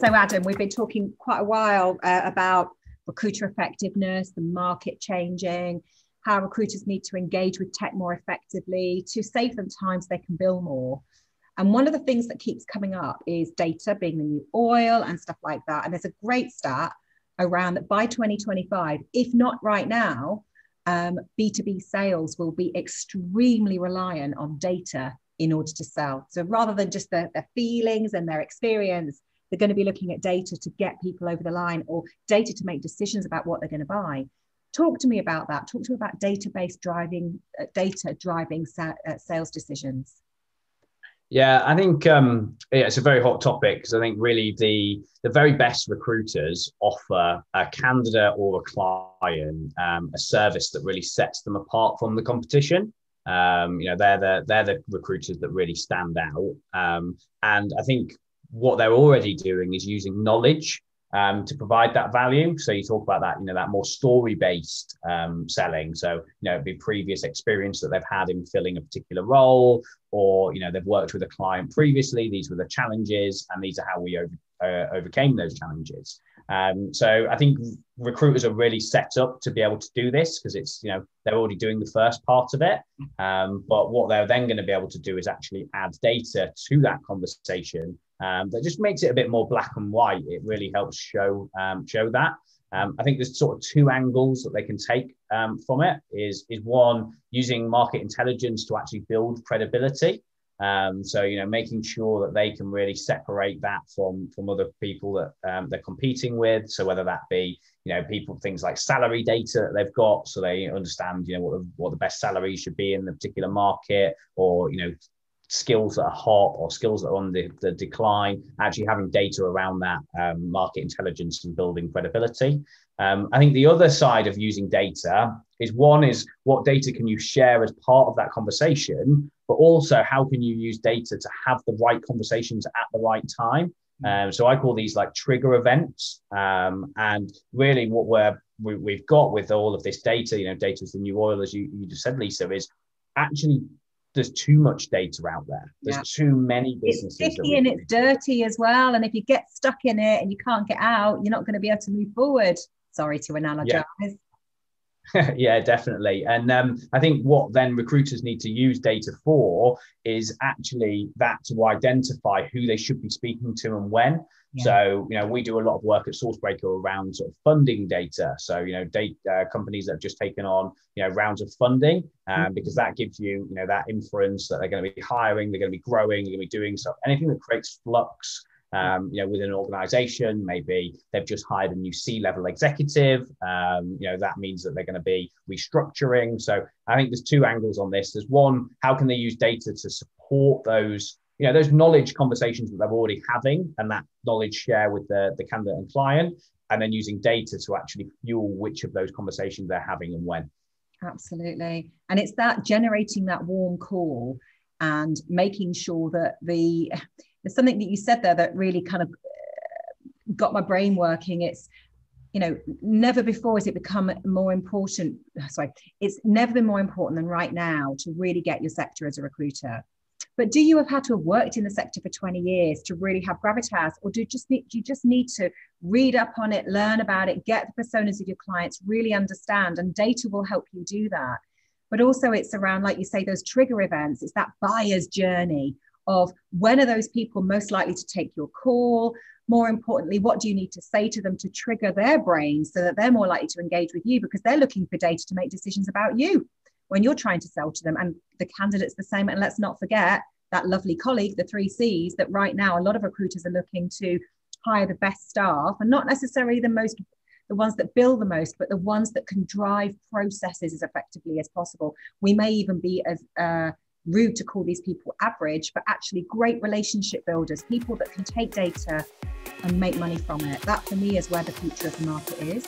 So Adam, we've been talking quite a while about recruiter effectiveness, the market changing, how recruiters need to engage with tech more effectively to save them time so they can bill more. And one of the things that keeps coming up is data being the new oil and stuff like that. And there's a great stat around that by 2025, if not right now, B2B sales will be extremely reliant on data in order to sell. So rather than just their feelings and their experience, they're going to be looking at data to get people over the line or data to make decisions about what they're going to buy. Talk to me about that. Talk to me about data driving sales decisions. Yeah, I think it's a very hot topic because I think really the very best recruiters offer a candidate or a client a service that really sets them apart from the competition. They're the recruiters that really stand out. And I think what they're already doing is using knowledge to provide that value. So you talk about that, that more story-based selling. So, it'd be previous experience that they've had in filling a particular role, or, they've worked with a client previously. These were the challenges, and these are how we overcame those challenges. So I think recruiters are really set up to be able to do this because it's, they're already doing the first part of it. But what they're then going to be able to do is actually add data to that conversation that just makes it a bit more black and white. It really helps show that. I think there's sort of two angles that they can take from it is one, using market intelligence to actually build credibility. So, making sure that they can really separate that from other people that they're competing with. So whether that be, things like salary data that they've got, so they understand, what the best salaries should be in the particular market, or, skills that are hot or skills that are on the decline, actually having data around that market intelligence and building credibility. I think the other side of using data is what data can you share as part of that conversation, but also how can you use data to have the right conversations at the right time. So I call these like trigger events. And really what we've got with all of this data, data is the new oil, as you just said, Lisa, is actually there's too much data out there. There's too many businesses. It's sticky and it's dirty as well. And if you get stuck in it and you can't get out, you're not going to be able to move forward. Sorry to analogize. Yeah, definitely. And I think what then recruiters need to use data for is actually that to identify who they should be speaking to and when. Yeah. So, we do a lot of work at Sourcebreaker around sort of funding data. So, data companies that have just taken on, rounds of funding, because that gives you, that inference that they're going to be hiring, they're going to be growing, they're going to be doing stuff. Anything that creates flux, within an organization, maybe they've just hired a new C-level executive, that means that they're going to be restructuring. So I think there's two angles on this. There's one, how can they use data to support those knowledge conversations that they're already having, and that knowledge share with the candidate and client, and then using data to actually fuel which of those conversations they're having and when. Absolutely. And it's that generating that warm call and making sure that there's something that you said there that really kind of got my brain working. It's, never before has it become more important. It's never been more important than right now to really get your sector as a recruiter. But do you have had to have worked in the sector for 20 years to really have gravitas, or do you just need to read up on it, learn about it, get the personas of your clients, really understand, and data will help you do that. But also it's around, like you say, those trigger events. It's that buyer's journey of when are those people most likely to take your call? More importantly, what do you need to say to them to trigger their brains so that they're more likely to engage with you, because they're looking for data to make decisions about you when you're trying to sell to them, and the candidate's the same. And let's not forget that lovely colleague, the 3 C's, that right now a lot of recruiters are looking to hire the best staff, and not necessarily the ones that bill the most, but the ones that can drive processes as effectively as possible. We may even be as rude to call these people average, but actually great relationship builders, people that can take data and make money from it. That for me is where the future of the market is.